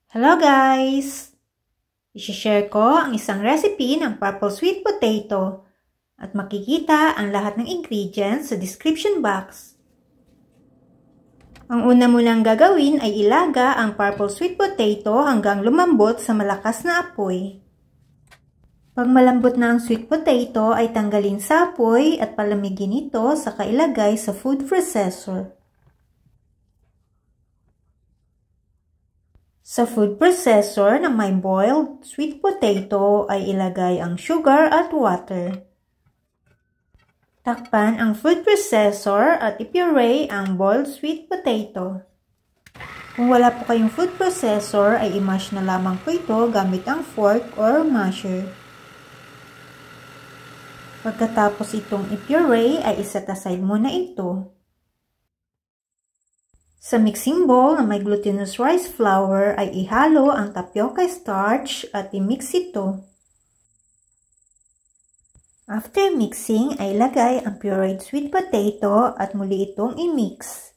Hello guys! I-share ko ang isang recipe ng purple sweet potato at makikita ang lahat ng ingredients sa description box. Ang una mo lang gagawin ay ilaga ang purple sweet potato hanggang lumambot sa malakas na apoy. Pag malambot na ang sweet potato ay tanggalin sa apoy at palamigin ito saka ilagay sa food processor. Sa food processor na may boiled sweet potato ay ilagay ang sugar at water. Takpan ang food processor at ipuree ang boiled sweet potato. Kung wala po kayong food processor ay i-mash na lamang po ito gamit ang fork or masher. Pagkatapos itong ipuree ay iset aside muna ito. Sa mixing bowl na may glutinous rice flour ay ihalo ang tapioca starch at i-mix ito. After mixing ay ilagay ang pureed sweet potato at muli itong i-mix.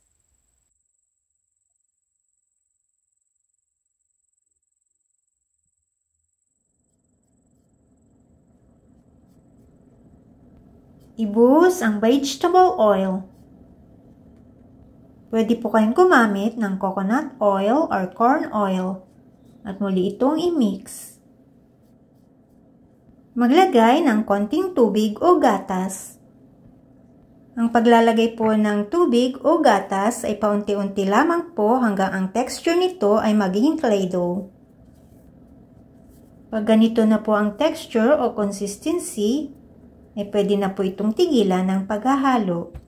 Ibuhos ang vegetable oil. Pwede po kayong gumamit ng coconut oil or corn oil at muli itong i-mix. Maglagay ng konting tubig o gatas. Ang paglalagay po ng tubig o gatas ay paunti-unti lamang po hanggang ang texture nito ay magiging clay dough. Pag ganito na po ang texture o consistency, ay pwede na po itong tigilan ng paghahalo.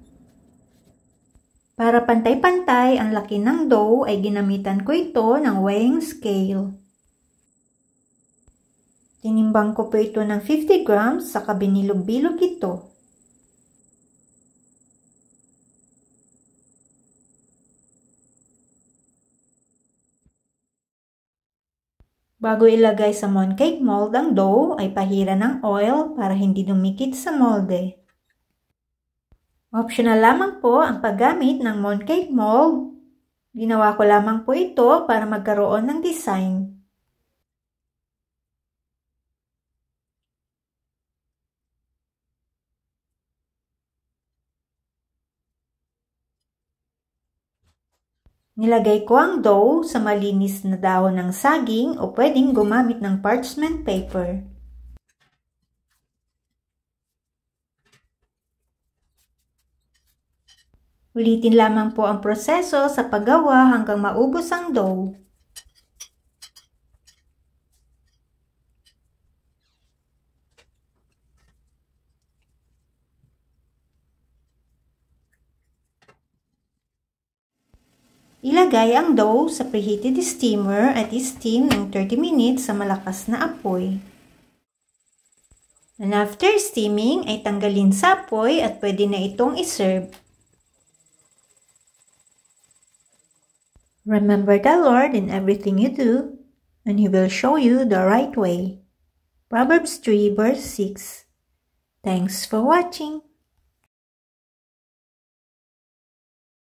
Para pantay-pantay ang laki ng dough ay ginamitan ko ito ng weighing scale. Tinimbang ko po ito ng 50 grams saka binilog-bilog ito. Bago ilagay sa mooncake mold ang dough ay pahira ng oil para hindi dumikit sa molde. Optional lamang po ang paggamit ng mooncake mold. Ginawa ko lamang po ito para magkaroon ng design. Nilagay ko ang dough sa malinis na dahon ng saging o pwedeng gumamit ng parchment paper. Ulitin lamang po ang proseso sa paggawa hanggang maubos ang dough. Ilagay ang dough sa preheated steamer at i-steam ng 30 minutes sa malakas na apoy. And after steaming ay tanggalin sa apoy at pwede na itong iserve. Remember the Lord in everything you do, and He will show you the right way. Proverbs 3 verse 6. Thanks for watching.